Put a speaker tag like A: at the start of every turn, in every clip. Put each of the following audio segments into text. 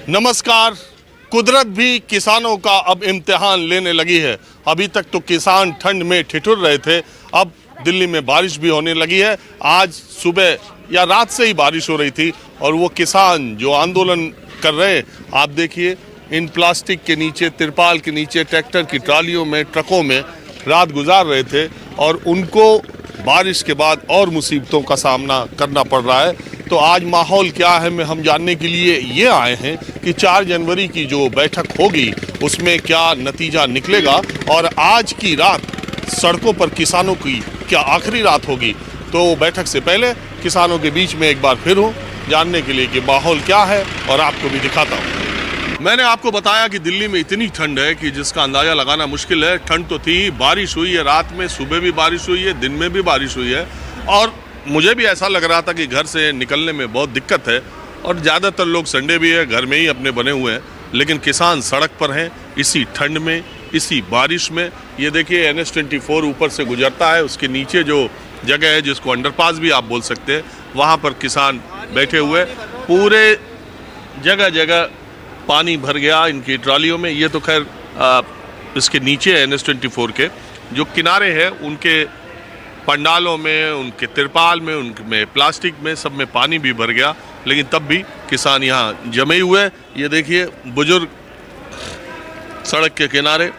A: नमस्कार। कुदरत भी किसानों का अब इम्तिहान लेने लगी है। अभी तक तो किसान ठंड में ठिठुर रहे थे, अब दिल्ली में बारिश भी होने लगी है। आज सुबह या रात से ही बारिश हो रही थी और वो किसान जो आंदोलन कर रहे, आप देखिए इन प्लास्टिक के नीचे, तिरपाल के नीचे, ट्रैक्टर की ट्रालियों में, ट्रकों में रात गुजार रहे थे और उनको बारिश के बाद और मुसीबतों का सामना करना पड़ रहा है। तो आज माहौल क्या है में हम जानने के लिए ये आए हैं कि 4 जनवरी की जो बैठक होगी उसमें क्या नतीजा निकलेगा और आज की रात सड़कों पर किसानों की क्या आखिरी रात होगी। तो बैठक से पहले किसानों के बीच में एक बार फिर हूँ जानने के लिए कि माहौल क्या है और आपको भी दिखाता हूँ। मैंने आपको बताया कि दिल्ली में इतनी ठंड है कि जिसका अंदाज़ा लगाना मुश्किल है। ठंड तो थी, बारिश हुई है रात में, सुबह भी बारिश हुई है, दिन में भी बारिश हुई है और मुझे भी ऐसा लग रहा था कि घर से निकलने में बहुत दिक्कत है और ज़्यादातर लोग संडे भी है, घर में ही अपने बने हुए हैं। लेकिन किसान सड़क पर हैं इसी ठंड में, इसी बारिश में। ये देखिए NH-24 ऊपर से गुजरता है, उसके नीचे जो जगह है जिसको अंडरपास भी आप बोल सकते हैं, वहाँ पर किसान बैठे हुए, पूरे जगह जगह पानी भर गया इनकी ट्रालियों में। ये तो खैर इसके नीचे NH-24 के जो किनारे हैं उनके पंडालों में, उनके तिरपाल में, उनमें प्लास्टिक में, सब में पानी भी भर गया, लेकिन तब भी किसान यहाँ जमे हुए। ये देखिए बुजुर्ग सड़क के किनारे।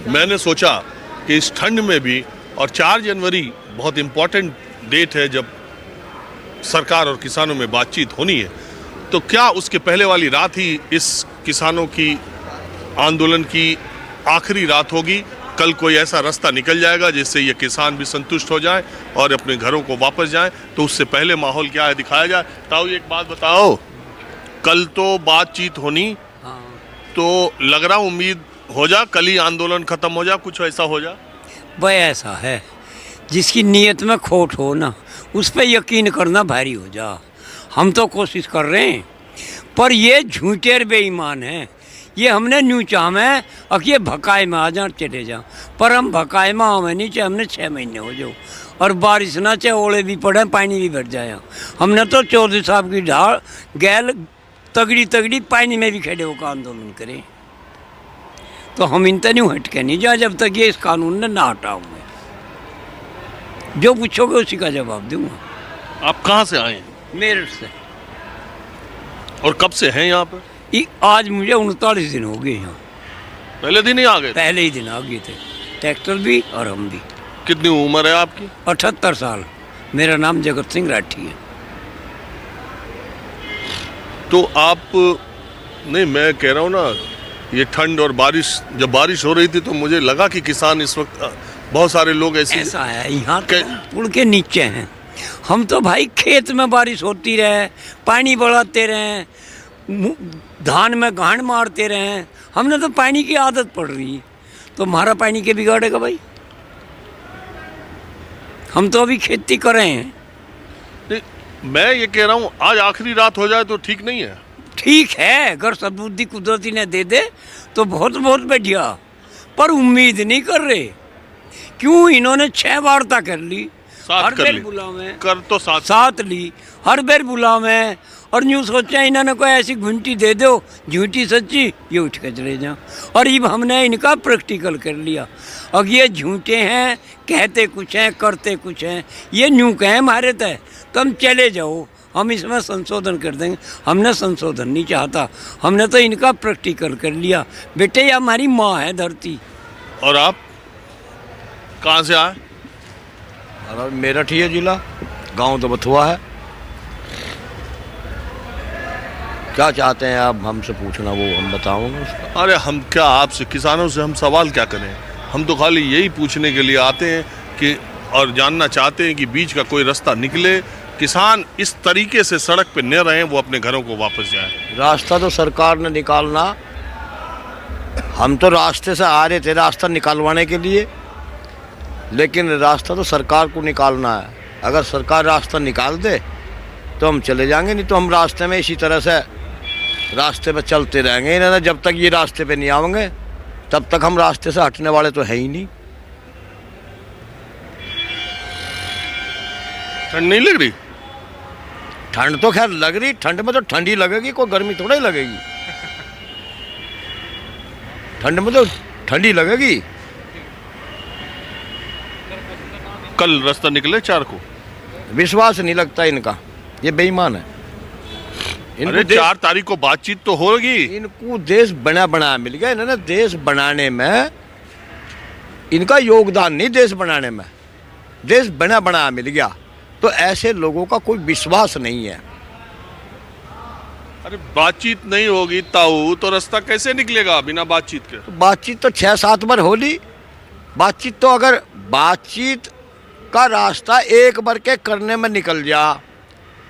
A: मैंने सोचा कि इस ठंड में भी, और 4 जनवरी बहुत इम्पोर्टेंट डेट है जब सरकार और किसानों में बातचीत होनी है, तो क्या उसके पहले वाली रात ही इस किसानों की आंदोलन की आखिरी रात होगी। कल कोई ऐसा रास्ता निकल जाएगा जिससे ये किसान भी संतुष्ट हो जाए और अपने घरों को वापस जाएं। तो उससे पहले माहौल क्या है दिखाया जाए। ताऊ एक बात बताओ, कल तो बातचीत होनी, तो लग रहा उम्मीद हो जा कल ही आंदोलन खत्म हो जा, कुछ ऐसा हो जा।
B: भाई ऐसा है, जिसकी नीयत में खोट हो ना उस पर यकीन करना भारी हो जा। हम तो कोशिश कर रहे हैं पर ये झूठे और बेईमान हैं। ये हमने न्यू चाह है और ये भकाए में आ जा चले जा, पर हम भकाए में हमें नहीं चाहे, हमने 6 महीने हो जाओ और बारिश ना चाहे, ओले भी पड़े, पानी भी भर जाए। हमने तो चौधरी साहब की ढाल गैल तगड़ी तगड़ी पानी में भी खड़े होकर आंदोलन करें। तो हम इन नहीं हट के नहीं जा जब तक ये इस कानून ने ना हटाऊंगे। जो पूछोगे उसी का जवाब दूंगा।
A: आप कहाँ से आए हैं?
B: मेरठ से।
A: और कब से हैं यहाँ पर?
B: आज मुझे 39 दिन हो गए यहाँ।
A: पहले दिन ही आ गए?
B: पहले ही दिन आ गए थे, ट्रैक्टर भी और हम भी।
A: कितनी उम्र है आपकी?
B: 78 साल। मेरा नाम जगत सिंह राठी है।
A: तो आप नहीं, मैं कह रहा हूँ ना, ये ठंड और बारिश, जब बारिश हो रही थी तो मुझे लगा कि किसान इस वक्त, बहुत सारे लोग
B: ऐसा है यहाँ पुल के नीचे हैं। हम तो भाई खेत में बारिश होती रहे, पानी बढ़ाते रहे, धान में गांड मारते रहे। हमने तो पानी की आदत पड़ रही, तो हमारा पानी के बिगाड़ेगा भाई। हम तो अभी खेती कर रहे हैं।
A: मैं ये कह रहा हूँ आज आखिरी रात हो जाए तो ठीक नहीं है?
B: ठीक है, अगर सद्बुद्धि कुदरती ने दे दे तो बहुत बहुत बढ़िया, पर उम्मीद नहीं कर रहे। क्यों? इन्होंने 6 वार्ता कर ली, हर बेर बुलावे
A: कर तो
B: साथ ली, हर बेर बुलावे और न्यू सोचा इन्होंने कोई ऐसी घुंटी दे दो, झूठी सच्ची, ये उठ कर चले जाओ। और अब हमने इनका प्रैक्टिकल कर लिया। अब ये झूठे हैं, कहते कुछ हैं, करते कुछ हैं। ये न्यू कहें हमारे तय तो हम चले जाओ, हम इसमें संशोधन कर देंगे। हमने संशोधन नहीं चाहता, हमने तो इनका प्रैक्टिकल कर लिया। बेटे ये हमारी माँ है धरती।
A: और आप कहाँ से आए?
C: मेरठ ही है जिला, गांव तो बथुआ है। क्या चाहते हैं आप हमसे पूछना, वो हम बताओगे उसका।
A: अरे हम क्या आपसे, किसानों से हम सवाल क्या करें? हम तो खाली यही पूछने के लिए आते हैं कि, और जानना चाहते हैं कि बीच का कोई रास्ता निकले, किसान इस तरीके से सड़क पे न रहें, वो अपने घरों को वापस जाएं।
C: रास्ता तो सरकार ने निकालना, हम तो रास्ते से आ रहे थे रास्ता निकालवाने के लिए, लेकिन रास्ता तो सरकार को निकालना है। अगर सरकार रास्ता निकाल दे तो हम चले जाएंगे, नहीं तो हम रास्ते में इसी तरह से रास्ते पे चलते रहेंगे। इन्होंने जब तक ये रास्ते पे नहीं आएंगे तब तक हम रास्ते से हटने वाले तो है ही नहीं।
A: ठंड नहीं लग रही?
C: ठंड तो खैर लग रही, ठंड में तो ठंडी लगेगी, कोई गर्मी थोड़ा ही लगेगी। ठंड में तो ठंडी लगेगी।
A: कल रास्ता निकले 4 को।
C: विश्वास नहीं लगता इनका, ये बेईमान है।
A: अरे 4 तारीख को बातचीत तो होगी।
C: इनको देश बना मिल गया। इन्होंने देश बनाने में इनका योगदान नहीं, देश बनाने में देश बना मिल गया। तो ऐसे लोगों का कोई विश्वास नहीं है।
A: अरे बातचीत नहीं होगी ताऊ तो रास्ता कैसे निकलेगा बिना बातचीत के?
C: तो बातचीत तो 6-7 बार हो ली। बातचीत तो अगर बातचीत का रास्ता एक बार के करने में निकल जा,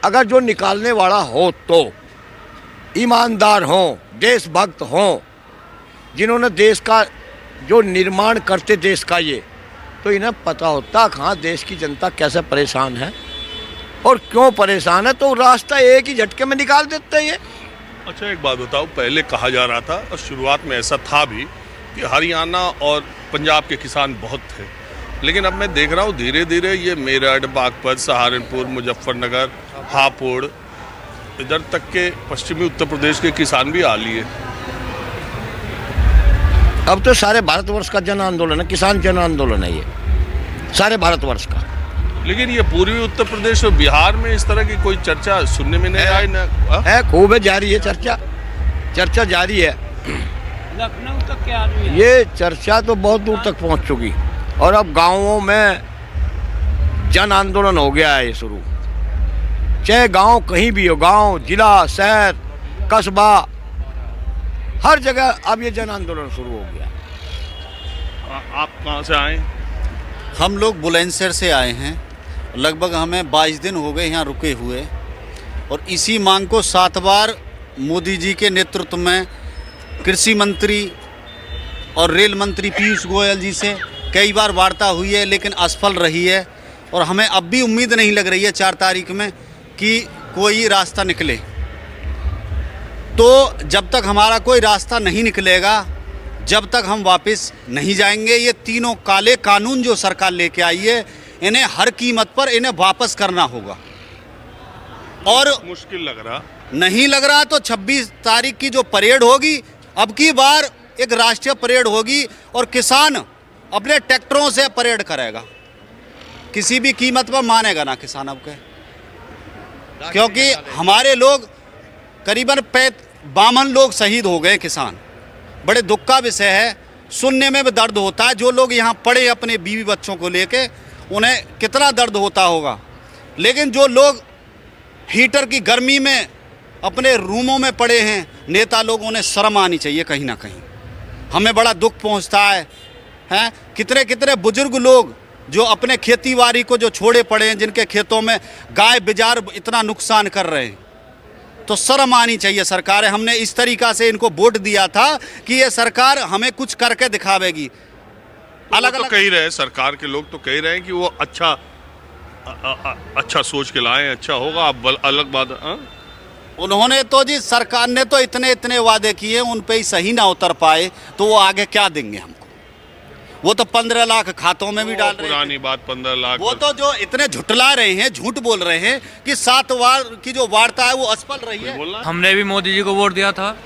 C: अगर जो निकालने वाला हो तो ईमानदार हो, देशभक्त हो, जिन्होंने देश का जो निर्माण करते देश का, ये तो इन्हें पता होता कहाँ देश की जनता कैसे परेशान है और क्यों परेशान है, तो रास्ता एक ही झटके में निकाल देते हैं ये।
A: अच्छा एक बात बताओ, पहले कहा जा रहा था और शुरुआत में ऐसा था भी कि हरियाणा और पंजाब के किसान बहुत थे, लेकिन अब मैं देख रहा हूँ धीरे धीरे ये मेरठ, बागपत, सहारनपुर, मुजफ्फरनगर, हापुड़, इधर तक के पश्चिमी उत्तर प्रदेश के किसान भी आ लिए।
C: अब तो सारे भारतवर्ष का जन आंदोलन है, किसान जन आंदोलन है ये, सारे भारतवर्ष का।
A: लेकिन ये पूर्वी उत्तर प्रदेश और बिहार में इस तरह की कोई चर्चा सुनने में नहीं आई ना।
C: है, खूब है, जारी है चर्चा जारी है।
B: लखनऊ तक के आदमी
C: ये चर्चा तो बहुत दूर तक पहुंच चुकी और अब गांवों में जन आंदोलन हो गया है ये शुरू। चाहे गांव कहीं भी हो, गांव, जिला, शहर, कस्बा, हर जगह अब ये जन आंदोलन शुरू हो गया।
A: आप कहाँ से आए?
D: हम लोग बुलंदशहर से आए हैं। लगभग हमें 22 दिन हो गए यहाँ रुके हुए और इसी मांग को 7 बार मोदी जी के नेतृत्व में कृषि मंत्री और रेल मंत्री पीयूष गोयल जी से कई बार वार्ता हुई है, लेकिन असफल रही है। और हमें अब भी उम्मीद नहीं लग रही है 4 तारीख में कि कोई रास्ता निकले। तो जब तक हमारा कोई रास्ता नहीं निकलेगा, जब तक हम वापस नहीं जाएंगे। ये तीनों काले कानून जो सरकार लेके आई है, इन्हें हर कीमत पर इन्हें वापस करना होगा। और
A: मुश्किल लग रहा
D: नहीं लग रहा तो 26 तारीख की जो परेड होगी, अब की बार एक राष्ट्रीय परेड होगी और किसान अपने ट्रैक्टरों से परेड करेगा। किसी भी कीमत पर मानेगा ना किसान अब के, क्योंकि हमारे लोग करीबन 52 लोग शहीद हो गए किसान। बड़े दुख का विषय है, सुनने में भी दर्द होता है। जो लोग यहाँ पड़े अपने बीवी बच्चों को लेके, उन्हें कितना दर्द होता होगा। लेकिन जो लोग हीटर की गर्मी में अपने रूमों में पड़े हैं, नेता लोगों ने शर्म आनी चाहिए कहीं ना कहीं। हमें बड़ा दुख पहुँचता है। कितने कितने बुजुर्ग लोग जो अपने खेती बाड़ी को जो छोड़े पड़े हैं, जिनके खेतों में गाय बिजार इतना नुकसान कर रहे हैं, तो शर्म आनी चाहिए सरकार है। हमने इस तरीक़ा से इनको वोट दिया था कि ये सरकार हमें कुछ करके दिखावेगी।
A: अलग तो कह रहे हैं, सरकार के लोग तो कह रहे हैं कि वो अच्छा सोच के लाएं, अच्छा होगा। अब अलग बात।
D: उन्होंने तो जी, सरकार ने तो इतने वादे किए, उन पे ही सही ना उतर पाए, तो वो आगे क्या देंगे हमको? वो तो 15 लाख खातों में भी डाल रहे हैं।
A: पुरानी बात 15 लाख।
D: वो तो जो इतने झुटला रहे हैं, झूठ बोल रहे हैं कि 7 बार की जो वार्ता है वो असफल रही है।
E: हमने भी मोदी जी को वोट दिया था,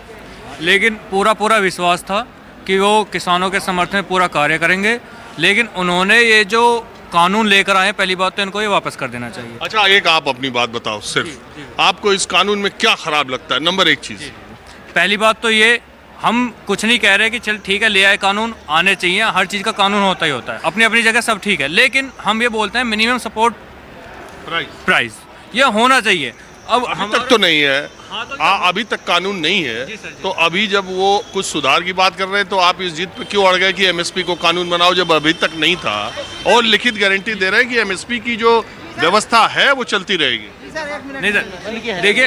E: लेकिन पूरा विश्वास था कि वो किसानों के समर्थन में पूरा कार्य करेंगे। लेकिन उन्होंने ये जो कानून लेकर आए, पहली बात तो इनको ये वापस कर देना चाहिए।
A: अच्छा एक आप अपनी बात बताओ, सिर्फ आपको इस कानून में क्या खराब लगता है? नंबर 1 चीज़।
E: पहली बात तो ये, हम कुछ नहीं कह रहे कि चल ठीक है ले आए, कानून आने चाहिए, हर चीज़ का कानून होता ही होता है, अपनी अपनी जगह सब ठीक है। लेकिन हम ये बोलते हैं मिनिमम सपोर्ट प्राइस ये होना चाहिए। अब
A: अभी तक तो नहीं है। अभी तक कानून नहीं है, तो अभी जब वो कुछ सुधार की बात कर रहे हैं तो आप इस जीत पे क्यों अड़ गए कि एमएसपी को कानून बनाओ, जब अभी तक नहीं था? और लिखित गारंटी दे रहे हैं कि एमएसपी की जो व्यवस्था है वो चलती रहेगी।
E: नहीं सर, देखिए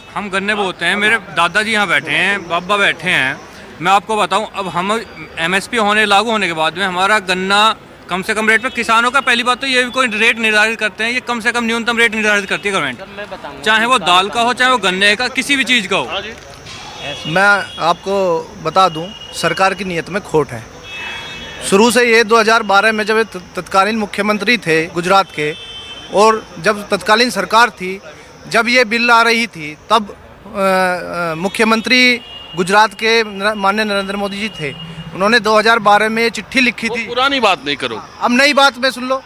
E: हम गन्ने बोते हैं, मेरे दादाजी यहाँ बैठे हैं, बाबा बैठे हैं। मैं आपको बताऊं, अब हम एमएसपी लागू होने के बाद में हमारा गन्ना कम से कम रेट पे, किसानों का पहली बात तो ये कोई रेट निर्धारित करते हैं, ये कम से कम न्यूनतम रेट निर्धारित करती है गवर्नमेंट, चाहे वो दाल का हो, चाहे वो गन्ने का, किसी भी चीज़ का हो।
F: मैं आपको बता दूं, सरकार की नीयत में खोट है। शुरू से ये 2012 में जब तत्कालीन मुख्यमंत्री थे गुजरात के, और जब तत्कालीन सरकार थी जब ये बिल आ रही थी तब मुख्यमंत्री गुजरात के माननीय नरेंद्र मोदी जी थे। उन्होंने 2012 में चिट्ठी लिखी थी।
A: पुरानी बात नहीं करो,
F: अब नई बात में सुन लो।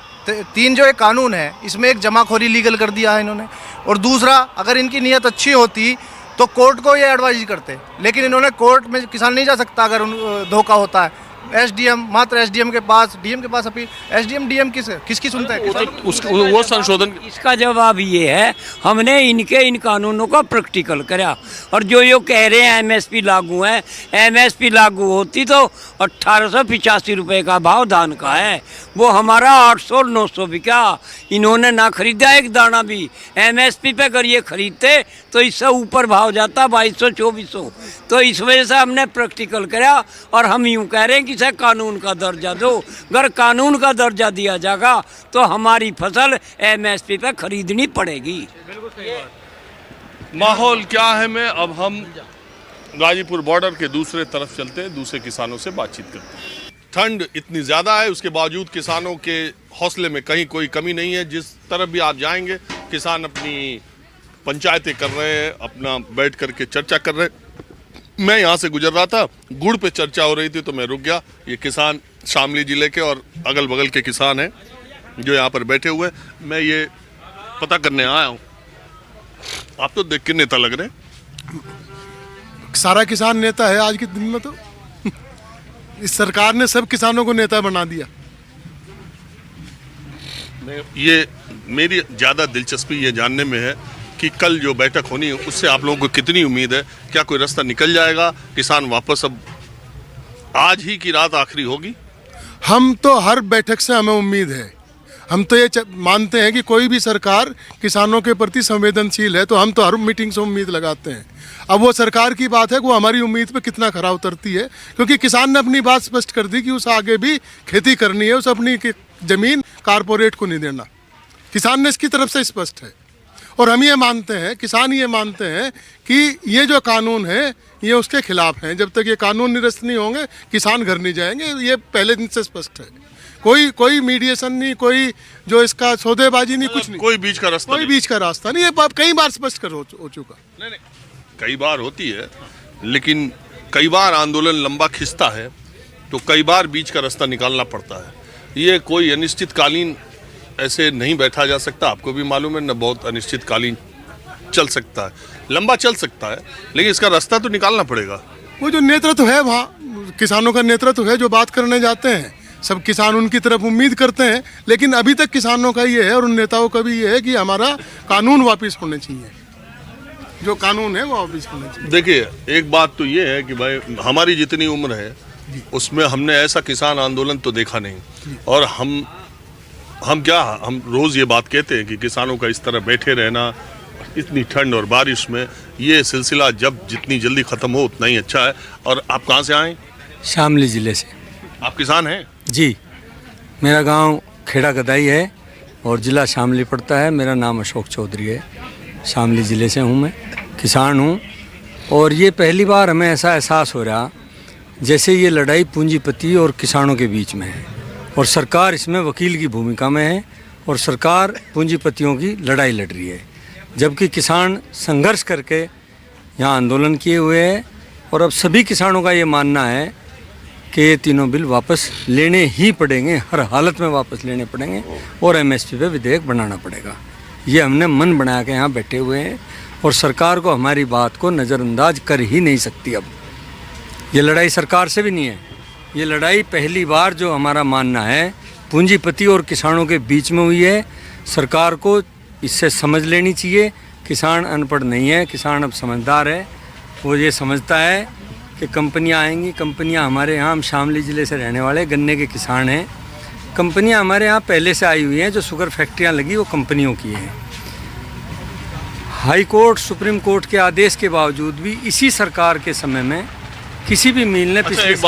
F: तीन जो एक कानून है इसमें एक जमाखोरी लीगल कर दिया है इन्होंने, और दूसरा अगर इनकी नीयत अच्छी होती तो कोर्ट को ये एडवाइज करते, लेकिन इन्होंने कोर्ट में किसान नहीं जा सकता अगर धोखा होता है। एसडीएम मात्र एसडीएम के पास, डीएम के पास अपील। एसडीएम डीएम किसकी सुनता है?
A: वो संशोधन
B: इसका जवाब ये है, हमने इन कानूनों का प्रैक्टिकल करा। और जो कह रहे हैं एमएसपी लागू है, एमएसपी लागू होती तो 1885 रुपये का भाव धान का है, वो हमारा 800-900 बिका। इन्होंने ना खरीदा एक दाना भी। एमएसपी पे अगर ये खरीदते तो इससे ऊपर भाव जाता 2200-2400। तो इस वजह से हमने प्रैक्टिकल करा और हम यूँ कह रहे हैं कि इसे कानून का दर्जा दो। अगर कानून का दर्जा दिया जाएगा तो हमारी फसल एमएसपी पे खरीदनी पड़ेगी।
A: माहौल क्या है में अब हम गाजीपुर बॉर्डर के दूसरे तरफ चलते हैं, दूसरे किसानों से बातचीत करते हैं। ठंड इतनी ज़्यादा है, उसके बावजूद किसानों के हौसले में कहीं कोई कमी नहीं है। जिस तरफ भी आप जाएंगे किसान अपनी पंचायतें कर रहे हैं, अपना बैठ करके चर्चा कर रहे हैं। मैं यहाँ से गुजर रहा था, गुड़ पे चर्चा हो रही थी तो मैं रुक गया। ये किसान शामली ज़िले के और अगल बगल के किसान हैं जो यहाँ पर बैठे हुए हैं। मैं ये पता करने आया हूँ, आप तो देख के नेता लग रहे हैं।
G: सारा किसान नेता है आज के दिन में तो। इस सरकार ने सब किसानों को नेता बना दिया।
A: ये मेरी ज़्यादा दिलचस्पी ये जानने में है कि कल जो बैठक होनी है उससे आप लोगों को कितनी उम्मीद है? क्या कोई रास्ता निकल जाएगा? किसान वापस अब आज ही की रात आखिरी होगी?
G: हम तो हर बैठक से हमें उम्मीद है। हम तो ये मानते हैं कि कोई भी सरकार किसानों के प्रति संवेदनशील है, तो हम तो हर मीटिंग से उम्मीद लगाते हैं। अब वो सरकार की बात है कि वो हमारी उम्मीद पे कितना खरा उतरती है, क्योंकि किसान ने अपनी बात स्पष्ट कर दी कि उसे आगे भी खेती करनी है, उसे अपनी ज़मीन कारपोरेट को नहीं देना। किसान ने इसकी तरफ से स्पष्ट है। और हम ये मानते हैं, किसान ये मानते हैं कि ये जो कानून है ये उसके खिलाफ हैं। जब तक ये कानून निरस्त नहीं होंगे किसान घर नहीं जाएंगे, ये पहले दिन से स्पष्ट है। कोई मीडिएशन नहीं, कोई जो इसका सौदेबाजी नहीं, कुछ नहीं,
A: कोई बीच का रास्ता
G: कोई बीच का रास्ता नहीं। ये कई बार स्पष्ट हो चुका।
A: नहीं, कई बार होती है, लेकिन कई बार आंदोलन लंबा खिंचता है तो कई बार बीच का रास्ता निकालना पड़ता है। ये कोई अनिश्चितकालीन ऐसे नहीं बैठा जा सकता, आपको भी मालूम है न, बहुत अनिश्चितकालीन चल सकता है, लंबा चल सकता है, लेकिन इसका रास्ता तो निकालना पड़ेगा।
G: वो जो नेतृत्व है वहाँ, किसानों का नेतृत्व है जो बात करने जाते हैं, सब किसान उनकी तरफ उम्मीद करते हैं। लेकिन अभी तक किसानों का ये है और उन नेताओं का भी ये है कि हमारा कानून वापस होने चाहिए, जो कानून है वो वापस होने चाहिए।
A: देखिए, एक बात तो ये है कि भाई हमारी जितनी उम्र है उसमें हमने ऐसा किसान आंदोलन तो देखा नहीं। और हम रोज़ ये बात कहते हैं कि किसानों का इस तरह बैठे रहना इतनी ठंड और बारिश में, ये सिलसिला जब जितनी जल्दी ख़त्म हो उतना ही अच्छा है। और आप कहाँ से आए?
H: शामली ज़िले से।
A: आप किसान हैं?
H: जी, मेरा गांव खेड़ा गदाई है और ज़िला शामली पड़ता है। मेरा नाम अशोक चौधरी है। शामली ज़िले से हूँ मैं, किसान हूँ। और ये पहली बार हमें ऐसा एहसास हो रहा जैसे ये लड़ाई पूंजीपति और किसानों के बीच में है और सरकार इसमें वकील की भूमिका में है और सरकार पूंजीपतियों की लड़ाई लड़ रही है, जबकि किसान संघर्ष करके यहाँ आंदोलन किए हुए हैं। और अब सभी किसानों का ये मानना है कि ये तीनों बिल वापस लेने ही पड़ेंगे, हर हालत में वापस लेने पड़ेंगे और एमएसपी पे विधेयक बनाना पड़ेगा। ये हमने मन बना के यहाँ बैठे हुए हैं और सरकार को हमारी बात को नज़रअंदाज कर ही नहीं सकती। अब ये लड़ाई सरकार से भी नहीं है, ये लड़ाई पहली बार जो हमारा मानना है पूंजीपति और किसानों के बीच में हुई है। सरकार को इससे समझ लेनी चाहिए। किसान अनपढ़ नहीं है, किसान अब समझदार है। वो ये समझता है कि कंपनियां आएंगी, कंपनियां हमारे यहाँ, हम शामली ज़िले से रहने वाले गन्ने के किसान हैं, कंपनियां हमारे यहाँ पहले से आई हुई हैं। जो शुगर फैक्ट्रियाँ लगी वो कंपनियों की हैं। हाई कोर्ट, सुप्रीम कोर्ट के आदेश के बावजूद भी इसी सरकार के समय में किसी भी मिल ने
A: अच्छा, एक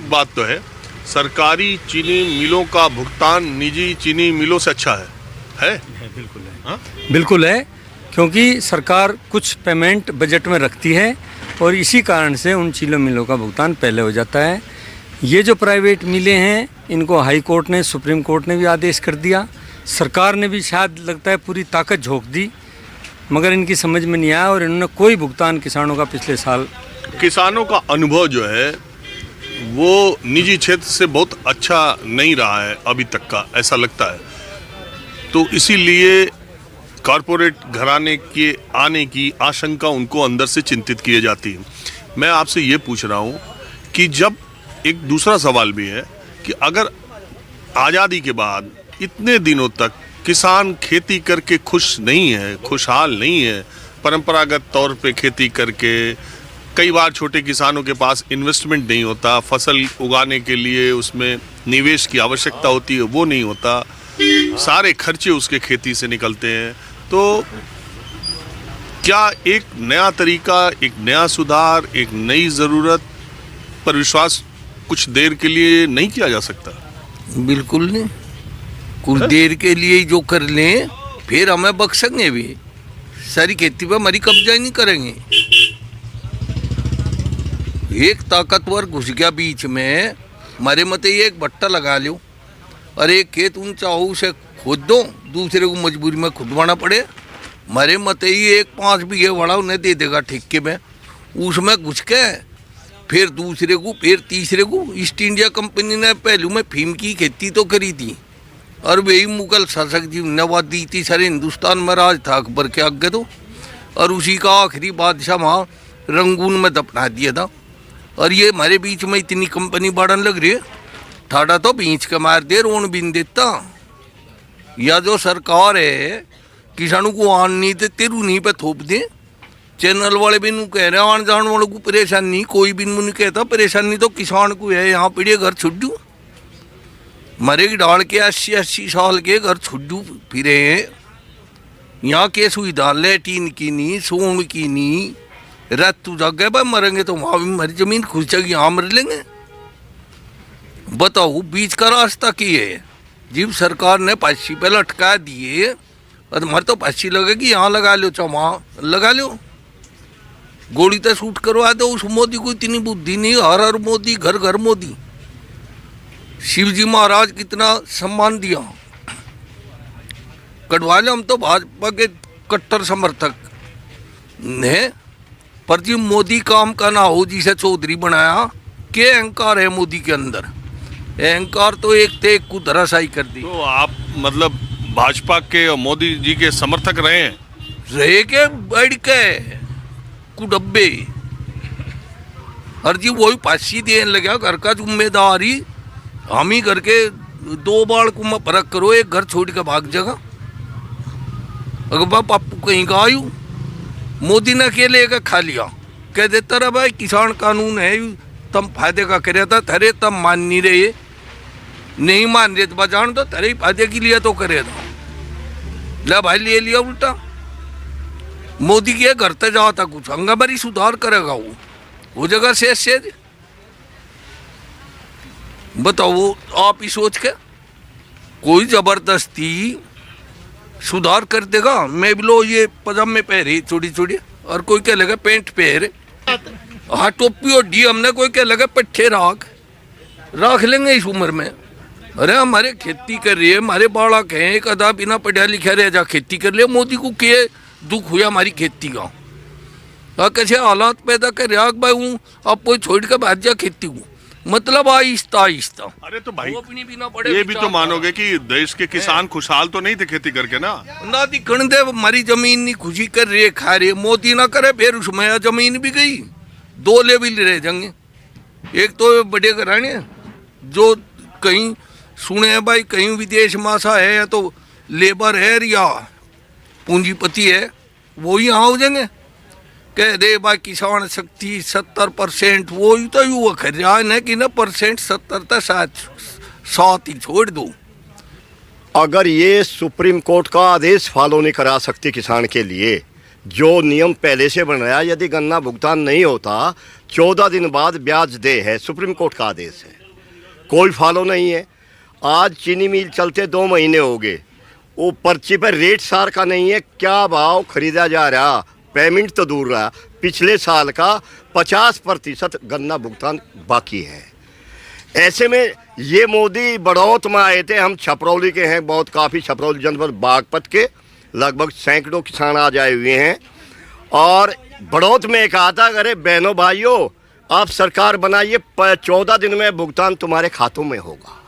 A: बात तो है, सरकारी चीनी मिलों का भुगतान निजी चीनी मिलों से अच्छा है?
H: बिल्कुल है। हाँ? बिल्कुल है, क्योंकि सरकार कुछ पेमेंट बजट में रखती है और इसी कारण से उन चीनी मिलों का भुगतान पहले हो जाता है। ये जो प्राइवेट मिलें हैं इनको हाई कोर्ट ने, सुप्रीम कोर्ट ने भी आदेश कर दिया, सरकार ने भी शायद लगता है पूरी ताकत झोंक दी। मगर इनकी समझ में नहीं आया और इन्होंने कोई भुगतान किसानों का पिछले साल।
A: किसानों का अनुभव जो है वो निजी क्षेत्र से बहुत अच्छा नहीं रहा है अभी तक का, ऐसा लगता है। तो इसीलिए कॉरपोरेट घराने के आने की आशंका उनको अंदर से चिंतित किए जाती है। मैं आपसे ये पूछ रहा हूँ कि जब एक दूसरा सवाल भी है कि अगर आज़ादी के बाद इतने दिनों तक किसान खेती करके खुश नहीं है, खुशहाल नहीं है, परंपरागत तौर पे खेती करके, कई बार छोटे किसानों के पास इन्वेस्टमेंट नहीं होता, फसल उगाने के लिए उसमें निवेश की आवश्यकता होती है, वो नहीं होता, सारे खर्चे उसके खेती से निकलते हैं। तो क्या एक नया तरीका, एक नया सुधार, एक नई ज़रूरत पर विश्वास कुछ देर के लिए नहीं किया जा सकता?
I: बिल्कुल नहीं, कुछ देर के लिए ही जो कर लें फिर हमें बख्शेंगे भी, सारी खेती पे हमारी कब्जा ही नहीं करेंगे। एक ताकतवर घुस गया बीच में, हमारे मत ये एक भट्टा लगा लो और एक खेत उन चाहो उसे खोद दो, दूसरे को मजबूरी में खुदवाना पड़े। हमारे मत ही एक 5 बीघे वाला उन्हें दे देगा ठेके में, उसमें घुस के फिर दूसरे को, फिर तीसरे को। ईस्ट इंडिया कंपनी ने पहलू में फीम की खेती तो करी थी और वही मुगल शासक जी ने बात दी थी, सारे हिंदुस्तान में राज था अकबर के आगे तो, और उसी का आखिरी बादशाह वहाँ रंगून में दफना दिया था। और ये हमारे बीच में इतनी कंपनी बढ़ने लग रही है, ठाड़ा तो बीच के मार दे, रोन बिन देता। या जो सरकार है किसानों को आन नहीं देते, रूनी पे थोप दे। चैनल वाले भी नू कह रहे हैं आन जान वालों को परेशानी, कोई भी नहीं कहता परेशानी तो किसान को है। यहाँ पीढ़ी घर छुड्डू मरे की डाल के 80-80 साल के घर छुड्डू फिरे हैं। यहाँ के सुविधा लेटीन की नहीं, सोन की नहीं, रात तू जगह पर मरेंगे तो वहाँ भी मरी जमीन खुश जाएगी, यहाँ मर लेंगे। बताओ बीच का रास्ता की है। जब सरकार ने 5 पे लटका दिए और हमारे तो 5 लगेगी, यहाँ लगा लो चाहे वहाँ लगा लो, गोली तो शूट करवा दो। उस मोदी को इतनी बुद्धि नहीं, हर हर मोदी, घर घर मोदी। शिवजी महाराज कितना सम्मान दिया, कटवा ले। हम तो भाजपा के कट्टर समर्थक हैं, पर जी मोदी काम का ना हो जिसे चौधरी बनाया, के अहंकार है मोदी के अंदर। अहंकार तो एक थे एक को धराशायी कर दी।
A: तो आप मतलब भाजपा के और मोदी जी के समर्थक रहे हैं?
I: रहे के बैठ के कुडब्बे, हर जी वही 5 देने लगा। घर का जिम्मेदारी हम ही करके 2 बार को मैं फर्क करो, एक घर छोड़ के भाग जाएगा। अगर पापू कहीं का आयु मोदी ने अकेले का खा लिया, कह देता रहा भाई किसान कानून है तम फायदे का करे था, थरे तम मान नहीं रहे, नहीं मान रहे तो बजान तो थरे फायदे के लिए तो करे था। ले भाई ले लिया उल्टा। मोदी के घर तक जाओ था कुछ हंगामारी सुधार करेगा वो जगह से बताओ आप ही सोच के कोई जबरदस्ती सुधार कर देगा। मैं भी लो ये पजामे पहरे छोटी छोटी, और कोई क्या लगा पेंट पहरे, हाँ टोपी और डी, हमने कोई क्या लगा पट्टे राख लेंगे इस उम्र में। अरे हमारे खेती कर रही है, हमारे बालक हैं, एक आधा बिना पढ़ा लिखा रह जा खेती कर लिया। मोदी को क्या दुख हुआ हमारी खेती का, कैसे हालात पैदा कर रहा भाई हूँ अब कोई छोड़ कर भाग जा खेती को, मतलब आहिस्ता आहिस्ता।
A: अरे तो भाई
I: बिना पढ़े
A: ये भी तो मानोगे कि देश के किसान खुशहाल तो नहीं थे खेती करके ना
I: दिखण दे। हमारी जमीन नहीं खुशी कर रही है, खा रही है, मोदी ना करे फिर उसमें जमीन भी गई, 2 लेवल रह जाएंगे। एक तो बड़े घराने जो कहीं सुने हैं भाई, कहीं विदेश में आशा है या तो लेबर है या पूंजीपति है, वो ही यहाँ हो जाएंगे। कह दे भाई किसान शक्ति 70%, वो ही तो युवा कर रहा है कि ना परसेंट 70 तक 7 ही छोड़ दो।
C: अगर ये सुप्रीम कोर्ट का आदेश फॉलो नहीं करा सकती किसान के लिए, जो नियम पहले से बनाया, यदि गन्ना भुगतान नहीं होता 14 दिन बाद ब्याज दे है, सुप्रीम कोर्ट का आदेश है, कोई फॉलो नहीं है। आज चीनी मिल चलते 2 महीने हो गए, वो पर्ची पर रेट सार का नहीं है, क्या भाव खरीदा जा रहा, पेमेंट तो दूर रहा। पिछले साल का 50% गन्ना भुगतान बाकी है। ऐसे में ये मोदी बड़ौत में आए थे, हम छपरौली के हैं, बहुत काफ़ी छपरौली जनपद बागपत के, लगभग सैकड़ों किसान आज आए हुए हैं। और बड़ौत में कहा था, अरे बहनों भाइयों आप सरकार बनाइए, 14 दिन में भुगतान तुम्हारे खातों में होगा।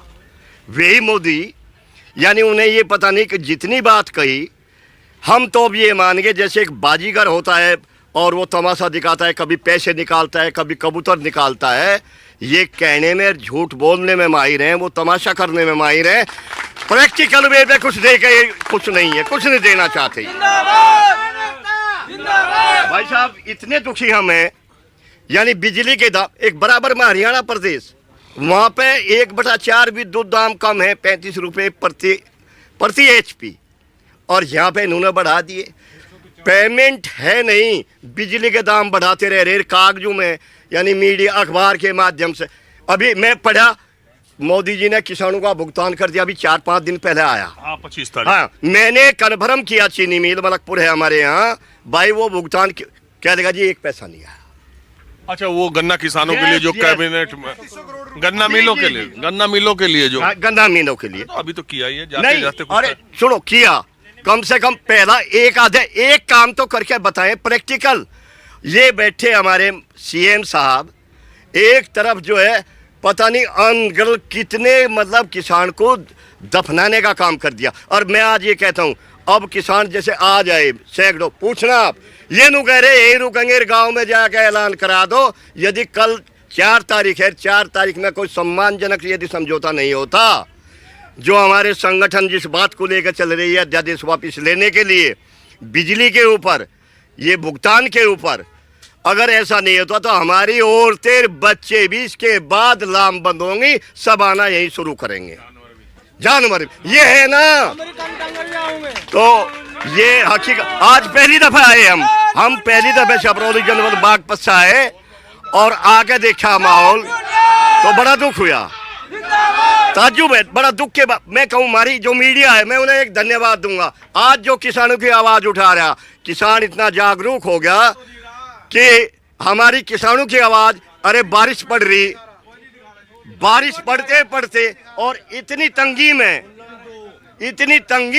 C: वही मोदी, यानी उन्हें ये पता नहीं कि जितनी बात कही, हम तो अब ये मान गए जैसे एक बाजीगर होता है और वो तमाशा दिखाता है, कभी पैसे निकालता है, कभी कबूतर निकालता है। ये कहने में, झूठ बोलने में माहिर हैं, वो तमाशा करने में माहिर हैं। प्रैक्टिकल वे पे कुछ दे के कुछ नहीं है, कुछ नहीं देना चाहते। भाई साहब इतने दुखी हम हैं, यानी बिजली के दाम, एक बराबर में हरियाणा प्रदेश, वहाँ पे 1/4 विद्युत दाम कम है, 35 रुपये प्रति HP, और यहाँ पे इन्होंने बढ़ा दिए। पेमेंट है नहीं, बिजली के दाम बढ़ाते रह रहे कागजों में, यानी मीडिया अखबार के माध्यम से। अभी मैं पढ़ा, मोदी जी ने किसानों का भुगतान कर दिया, अभी 4-5 दिन पहले आया।
A: 25 तारीख।
C: हाँ, मैंने कन्फर्म किया, चीनी मिल मलकपुर है हमारे यहाँ, भाई वो भुगतान क्या देगा जी, 1 पैसा नहीं आया।
A: अच्छा, वो गन्ना किसानों के लिए जो कैबिनेट में, गन्ना मिलों के लिए, गन्ना मिलों के लिए जो,
C: गन्ना मिलों के लिए
A: तो अभी तो किया ही है, जाते
C: नहीं,
A: जाते कुछ
C: अरे सुनो, किया कम से कम पहला एक काम तो करके बताएं प्रैक्टिकल। ये बैठे हमारे CM साहब, एक तरफ जो है पता नहीं अनगल कितने मतलब किसान को दफनाने का काम कर दिया। और मैं आज ये कहता हूँ, अब किसान जैसे आ जाए सैकड़ों, पूछना आप, ये नु कह रहे यही रुकेंगे, गाँव में जाकर ऐलान करा दो। यदि कल 4 तारीख है, 4 तारीख में कोई सम्मानजनक यदि समझौता नहीं होता, जो हमारे संगठन जिस बात को लेकर चल रही है अध्यादेश वापस लेने के लिए, बिजली के ऊपर, ये भुगतान के ऊपर, अगर ऐसा नहीं होता तो हमारी औरतें बच्चे भी इसके बाद लामबंद होंगी, सब आना यही शुरू करेंगे, जानवर। ये है ना, तो ये हकीकत। आज पहली दफा आए हम पहली दफा छपरौली जनपद बागपत आए और आके देखा माहौल, तो बड़ा दुख हुआ, ताज्जुब है, बड़ा दुख के बाद। मैं कहूँ हमारी जो मीडिया है, मैं उन्हें एक धन्यवाद दूंगा। आज जो किसानों की आवाज़ उठा रहा, किसान इतना जागरूक हो गया कि हमारी किसानों की आवाज़, अरे बारिश पड़ रही, बारिश पड़ते पड़ते और इतनी तंगी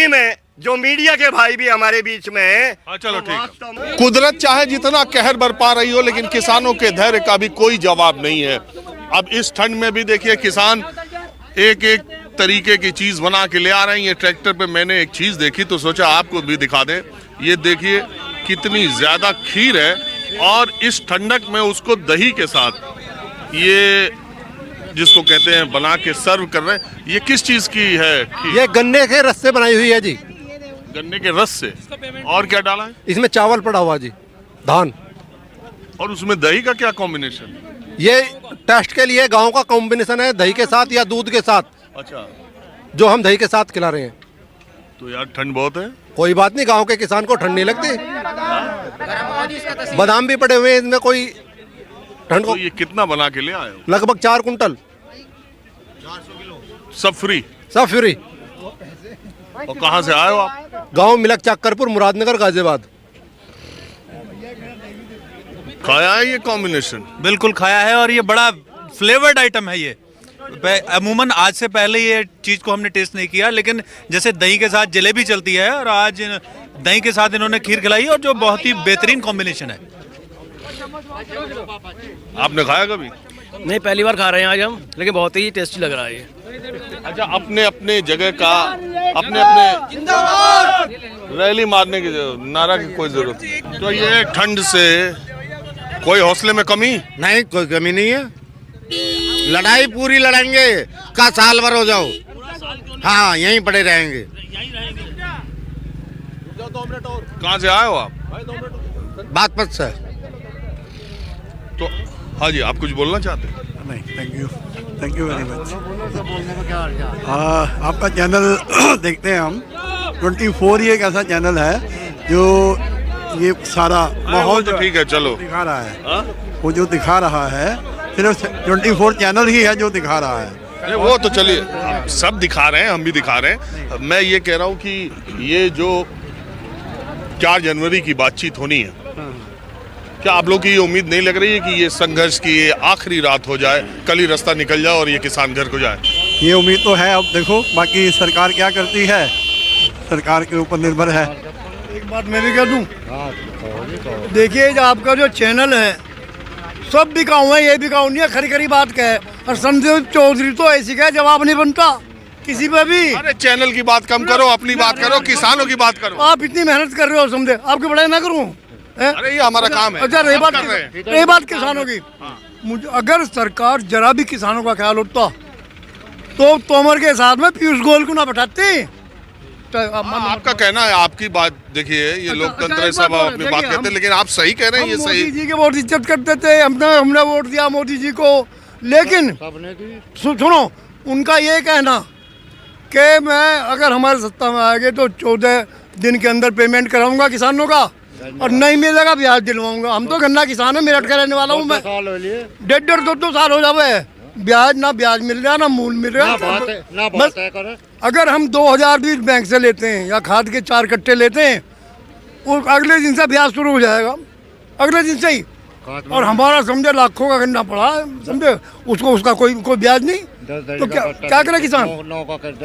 C: में जो मीडिया के भाई भी हमारे बीच में है।
A: हाँ, चलो ठीक है। कुदरत चाहे जितना कहर बरपा रही हो, लेकिन किसानों के धैर्य का भी कोई जवाब नहीं है। अब इस ठंड में भी देखिए किसान एक एक तरीके की चीज बना के ले आ रहे हैं। ये ट्रैक्टर पे मैंने एक चीज देखी तो सोचा आपको भी दिखा दें। ये देखिए कितनी ज्यादा खीर है, और इस ठंडक में उसको दही के साथ, ये जिसको कहते हैं बना के सर्व कर रहे हैं। ये किस चीज की है खीर?
J: ये गन्ने के रस से बनाई हुई है जी।
A: गन्ने के रस से, और क्या डाला है
J: इसमें? चावल पड़ा हुआ जी, धान,
A: और उसमें दही का क्या कॉम्बिनेशन?
J: ये टेस्ट के लिए गांव का कॉम्बिनेशन है, दही के साथ या दूध के साथ।
A: अच्छा,
J: जो हम दही के साथ खिला रहे हैं।
A: तो यार ठंड बहुत है।
J: कोई बात नहीं, गांव के किसान को ठंड नहीं लगती। बादाम भी पड़े हुए हैं इसमें, कोई ठंड को।
A: तो ये कितना बना के ले आए हो?
J: लगभग 4 कुंटल।
A: सब फ्री?
J: सब फ्री।
A: और कहाँ से आए हो आप?
J: गांव मिलक चक्करपुर, मुरादनगर, गाजियाबाद।
A: खाया है ये कॉम्बिनेशन?
K: बिल्कुल खाया है, और ये बड़ा फ्लेवर्ड आइटम है। ये अमूमन आज से पहले ये चीज़ को हमने टेस्ट नहीं किया, लेकिन जैसे दही के साथ जलेबी चलती है, और आज दही के साथ इन्होंने खीर खिलाई, और जो बहुत ही बेहतरीन कॉम्बिनेशन है।
A: आपने खाया कभी?
L: नहीं, पहली बार खा रहे हैं आज हम, लेकिन बहुत ही टेस्टी लग रहा है ये।
A: अच्छा, अपने अपने जगह का अपने अपने रैली मारने की नारा की कोई जरूरत नहीं। तो ये ठंड से कोई हौसले में कमी
J: नहीं, कोई कमी नहीं है। लड़ाई पूरी लड़ेंगे, का साल भर हो जाओ। हाँ, यहीं पड़े रहेंगे।
A: कहाँ से आए हो आप?
J: बागपत से।
A: तो हाँ जी, आप कुछ बोलना चाहते हैं?
M: नहीं, थैंक यू वेरी मच। आपका चैनल देखते हैं हम। 24 ही एक ऐसा चैनल है जो ये सारा माहौल
A: तो ठीक है, चलो
M: दिखा रहा है। वो जो दिखा रहा है सिर्फ 24 चैनल ही है जो दिखा रहा है।
A: अरे वो तो चलिए, सब दिखा रहे हैं, हम भी दिखा रहे हैं। मैं ये कह रहा हूँ कि ये जो 4 जनवरी की बातचीत होनी है, क्या आप लोग की ये उम्मीद नहीं लग रही है कि ये संघर्ष की ये आखिरी रात हो जाए, कल ही रास्ता निकल जाए और ये किसान घर को जाए?
M: ये उम्मीद तो है। अब देखो बाकी सरकार क्या करती है, सरकार के ऊपर निर्भर है। एक बात मैं भी कह दूं, देखिए जो आपका जो चैनल है सब बिकाऊ है, ये बिकाऊ नहीं है, खरी खरी बात कहे। और संदीप चौधरी तो ऐसी का जवाब नहीं बनता किसी पे भी।
A: अरे चैनल की बात कम करो, अपनी बात करो, किसानों की बात करो।
M: आप इतनी मेहनत कर रहे हो, समझे आपकी बड़ाई ना करूं?
A: अरे ये हमारा काम है।
M: अच्छा रही बात किसानों की, मुझे अगर सरकार जरा भी किसानों का ख्याल होता तो तोमर के साथ में पीयूष गोयल को ना बैठाती।
A: आपका कहना है, आपकी बात देखिए, ये लोकतंत्र है, सब अपनी बात कहते हैं, लेकिन आप सही कह रहे हैं, ये सही।
M: मोदी जी की बहुत इज्जत करते थे, हमने वोट दिया मोदी जी को, लेकिन सुनो उनका ये कहना कि मैं अगर हमारे सत्ता में आ गए तो 14 दिन के अंदर पेमेंट कराऊंगा किसानों का, और नहीं मिलेगा ब्याज दिलवाऊंगा। हम तो गन्ना किसान है, मेरठ का रहने वाला हूँ मैं, 1.5-2 साल हो जावे, ब्याज ना ब्याज मिल रहा ना मूल मिल रहा। बस अगर हम 2020 बैंक से लेते हैं या खाद के 4 कट्टे लेते हैं, और अगले दिन से ब्याज शुरू हो जाएगा, अगले दिन से ही। और हमारा समझे लाखों का गन्ना पड़ा है, समझे, उसको उसका कोई ब्याज नहीं, तो क्या करे किसान?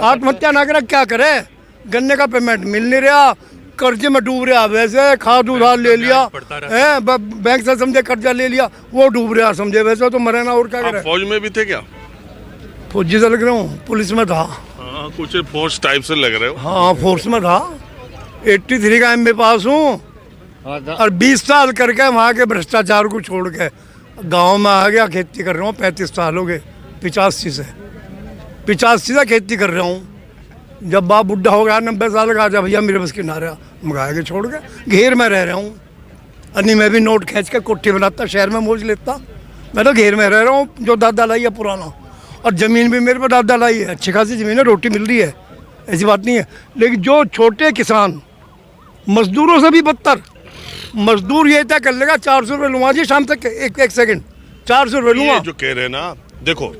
M: आत्महत्या ना करे, क्या करे? गन्ने का पेमेंट मिल नहीं रहा, कर्जे में डूब रहा, वैसे खाद उधार ले लिया है, बैंक से समझे कर्जा ले लिया, वो डूब रहा, समझे, वैसे तो मरे ना, और क्या करे?
A: फौज में भी थे क्या?
M: फौजी से लग रहा हूँ, पुलिस में था।
A: हाँ, कुछ फोर्स टाइप से लग रहे हो।
M: हाँ फोर्स में था, 83 का MA पास हूँ, और 20 साल करके वहाँ के भ्रष्टाचार को छोड़ के गाँव में आ गया, खेती कर रहा हूँ। 35 साल हो गए, 85 से खेती कर रहा हूँ। जब बाप बुढ़ा हो गया 90 साल का, जब भैया मेरे बस की ना रहा, मंगा के छोड़ के घेर में रह रहा हूँ। अन्नी मैं भी नोट खींच के कोठी बनाता, शहर में मौज लेता, मैं तो घेर में रह रहा हूँ, जो दादा लाई है पुराना। और ज़मीन भी मेरे पर दादा लाई है, अच्छी खासी ज़मीन है, रोटी मिल रही है, ऐसी बात नहीं है। लेकिन जो छोटे किसान, मजदूरों से भी बदतर, मजदूर ये तय कर लेगा 400 रुपये लूँगा जी शाम तक, एक सेकंड 400 रुपये लूँगा।
A: जो कह रहे हैं ना, देखो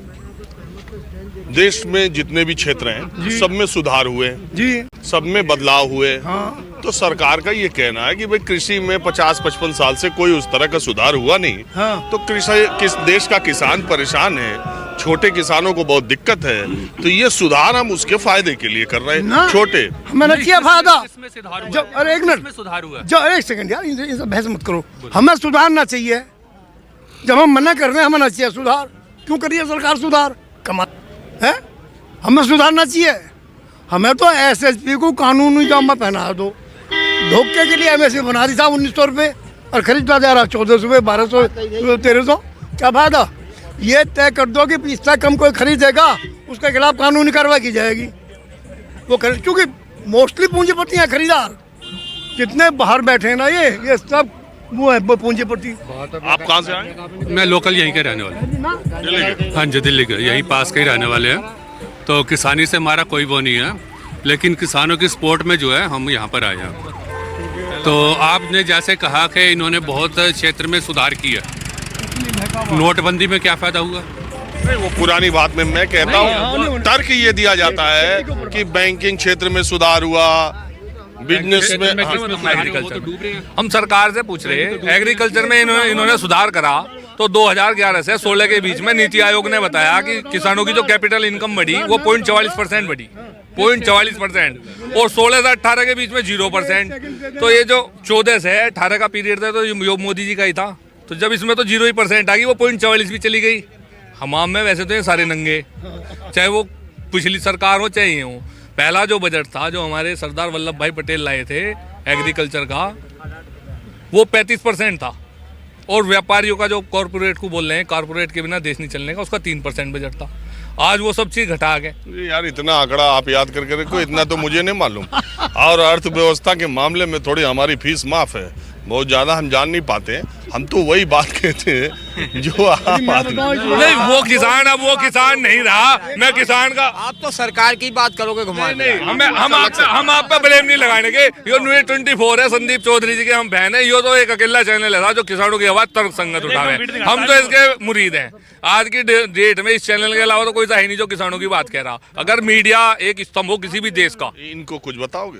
A: देश में जितने भी क्षेत्र हैं सब में सुधार हुए
M: जी,
A: सब में बदलाव हुए।
M: हाँ।
A: तो सरकार का ये कहना है कि भाई कृषि में 50-55 साल से कोई उस तरह का सुधार हुआ नहीं।
M: हाँ।
A: तो किस देश का किसान परेशान है, छोटे किसानों को बहुत दिक्कत है, तो ये सुधार हम उसके फायदे के लिए कर रहे हैं। छोटे
M: हमें न किया फायदा, अरे एक मिनट,
E: सुधार हुआ,
M: जो एक सेकंड यार, इनसे बहस मत करो। हमें सुधारना चाहिए, जब हम मना कर रहे हैं हमें ना चाहिए सुधार, क्यों करिए सरकार सुधार? कमा है, हमें सुधारना चाहिए। हमें तो SSP को कानूनी जामा पहना दो, धोखे के लिए MSP बना दी साहब 1900 रुपये, और खरीदता जा रहा 1400 रुपये, 1200, 1300, क्या फायदा? ये तय कर दो कि इससे कम कोई खरीदेगा उसके खिलाफ कानूनी कार्रवाई की जाएगी। वो क्योंकि मोस्टली पूंजीपति हैं खरीदार, जितने बाहर बैठे हैं ना, ये सब वो है पूंजीपति।
A: आप कहाँ से आए?
N: मैं लोकल यहीं के रहने वाले हैं। हाँ जी, दिल्ली के, यहीं पास के ही रहने वाले हैं। तो किसानी से हमारा कोई वो नहीं है, लेकिन किसानों की सपोर्ट में जो है हम यहाँ पर आए हैं। तो आपने जैसे कहा कि इन्होंने बहुत क्षेत्र में सुधार किया, नोटबंदी में क्या फायदा हुआ?
A: नहीं, वो पुरानी बात में मैं कहता हूँ, तर्क ये दिया जाता है कि बैंकिंग क्षेत्र में सुधार हुआ, बिजनेस में।
N: हम सरकार से पूछ रहे हैं, एग्रीकल्चर में इन्होंने सुधार करा तो 2011 से 16 के बीच में नीति आयोग ने बताया कि किसानों की जो कैपिटल इनकम बढ़ी वो 0.44% बढ़ी, 0.44%, और 16 से 18 के बीच में 0%। तो ये जो 14 से 18 का पीरियड था तो ये मोदी जी का ही था, तो जब इसमें तो 0% आ गई, वो 0.44 भी चली गई। हमाम में वैसे तो ये सारे नंगे, चाहे वो पिछली सरकार हो चाहे ये हो। पहला जो बजट था जो हमारे सरदार वल्लभ भाई पटेल लाए थे एग्रीकल्चर का, वो 35% था, और व्यापारियों का जो कॉर्पोरेट को बोल रहे हैं, कॉर्पोरेट के बिना देश नहीं चलने का, उसका 3% बजट था। आज वो सब चीज घटा गए।
A: यार इतना आंकड़ा आप याद करके रखो, इतना तो मुझे नहीं मालूम। और अर्थव्यवस्था के मामले में थोड़ी हमारी फीस माफ है, बहुत ज्यादा हम जान नहीं पाते। हम तो वही बात कहते हैं जो आप
N: नहीं, वो किसान अब वो किसान नहीं रहा। मैं किसान का,
C: आप तो सरकार की बात करोगे घुमा
N: नहीं, हम आप पे ब्लेम नहीं लगाने के। यो न्यूज़ 24 है, संदीप चौधरी जी के हम फैन है। यो तो एक अकेला चैनल है जो किसानों की आवाज तर्क संगत उठावे, हम तो इसके मुरीद हैं। आज की डेट में इस चैनल के अलावा तो कोई सा है नहीं जो किसानों की बात कह रहा। अगर मीडिया एक स्तंभ हो किसी भी देश का,
A: इनको कुछ बताओगे?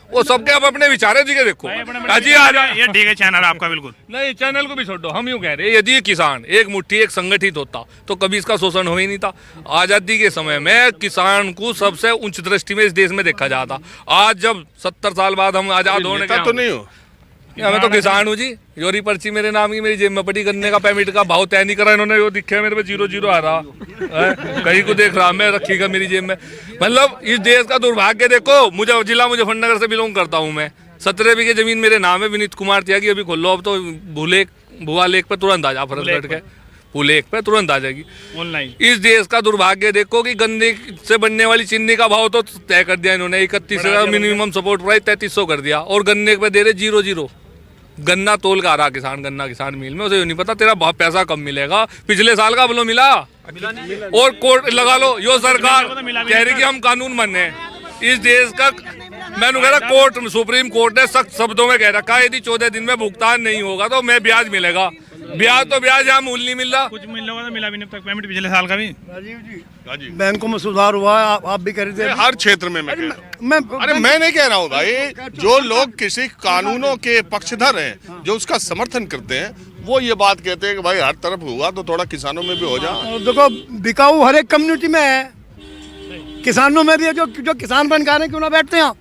N: वो सबके अब अपने विचारे जी के देखो।
E: ये ठीक है चैनल आपका, बिल्कुल
N: नहीं चैनल चैनल को भी छोड़ दो, हम यूँ कह रहे हैं यदि किसान एक मुट्ठी एक संगठित होता तो कभी इसका शोषण हो ही नहीं था। आज़ादी के समय में किसान को सबसे उच्च दृष्टि में इस देश में देखा जाता। आज जब 70 साल बाद हम आज़ाद होने के
A: तो नहीं हो,
N: मैं तो किसान हूँ जी। योरी पर्ची मेरे नाम की मेरी जेब में पड़ी, गन्ने का पेमेंट का भाव तय नहीं करा इन्होंने, वो दिखे मेरे पे 0-0 आ रहा है, कहीं को देख रहा मैं रखीगा मेरी जेब में। मतलब इस देश का दुर्भाग्य देखो। मुझे जिला मुजफ्फरनगर से बिलोंग करता हूँ मैं, 17 बीघे जमीन मेरे नाम है, विनीत कुमार त्यागी। अभी खोल लो, अब तो भुआ लेक पे तुरंत आ जा, फरस बैठ के पुल एक पे तुरंत आ जाएगी ऑनलाइन। इस देश का दुर्भाग्य देखो कि गन्ने से बनने वाली चीनी का भाव तो तय कर दिया इन्होंने, 31,000 मिनिमम सपोर्ट प्राइस 3300 कर दिया, और गन्ने पे दे रहे 0-0। गन्ना तोल का आ रहा किसान, गन्ना किसान मिल में, उसे नहीं पता तेरा पैसा कब मिलेगा। पिछले साल का बोलो मिला, और कोर्ट लगा लो। यो सरकार कह रही कि हम कानून माने इस देश का। मैंने कह रहा कोर्ट, सुप्रीम कोर्ट ने सख्त शब्दों में कह रखा है यदि 14 दिन में भुगतान नहीं होगा तो मैं ब्याज मिलेगा। ब्याज तो ब्याज, यहाँ मूल नहीं मिल रहा, कुछ मिल रहा तो मिला भी नहीं तक पेमेंट पिछले साल का भी।
M: राजीव जी, बैंकों में सुधार हुआ है, आप भी कह रहे थे
A: हर क्षेत्र में। मैं नहीं कह रहा हूँ भाई, जो लोग किसी कानूनों के पक्षधर हैं, जो उसका समर्थन करते हैं, वो ये बात कहते हैं कि भाई हर तरफ हुआ तो थोड़ा किसानों में भी हो जाए।
M: देखो बिकाऊ हर एक कम्युनिटी में है, किसानों में भी है। जो किसान बन के क्यों ना बैठते हैं?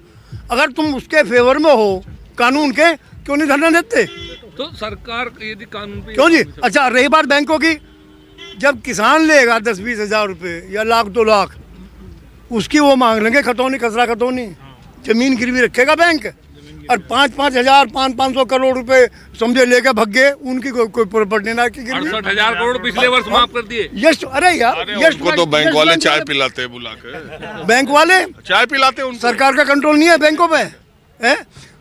M: अगर तुम उसके फेवर में हो कानून के, क्यों नहीं धरना देते?
N: तो सरकार यदि कानून पे
M: क्यों जी? अच्छा, रही बात बैंकों की, जब किसान लेगा 10-20 हज़ार रुपये या 1-2 लाख, उसकी वो मांग लेंगे खतौनी, खसरा खतौनी, जमीन गिरवी रखेगा बैंक, और 5-5 हज़ार 500 करोड़ रुपए समझे लेके भग गए, उनकी कोई प्रॉपर्टी ना की गिरवी।
N: 68,000 करोड़ पिछले वर्ष माफ कर दिए।
M: यस, अरे यार,
A: उनको तो बैंक वाले चाय पिलाते हैं बुला के,
M: बैंक वाले
A: चाय पिलाते हैं।
M: सरकार का कंट्रोल नहीं है बैंकों पे, है?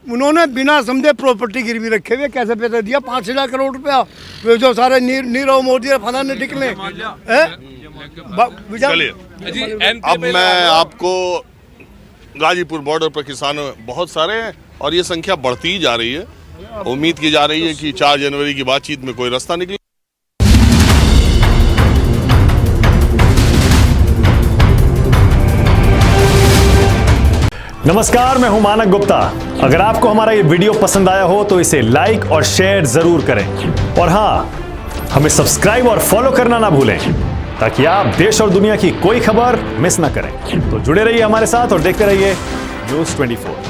M: उन्होंने बिना समझे प्रॉपर्टी गिरवी रखे हुए कैसे पैसा दिया 5,000 करोड़ रुपया, जो सारे नीरव मोदी फलाने निकले।
A: अब मैं आपको गाजीपुर बॉर्डर पर किसान बहुत सारे हैं और ये संख्या बढ़ती ही जा रही है। उम्मीद की जा रही है कि 4 जनवरी की बातचीत में कोई रास्ता निकले।
O: नमस्कार, मैं हूं मानक गुप्ता। अगर आपको हमारा ये वीडियो पसंद आया हो तो इसे लाइक और शेयर जरूर करें, और हाँ, हमें सब्सक्राइब और फॉलो करना ना भूलें ताकि आप देश और दुनिया की कोई खबर मिस ना करें। तो जुड़े रहिए हमारे साथ और देखते रहिए News 24।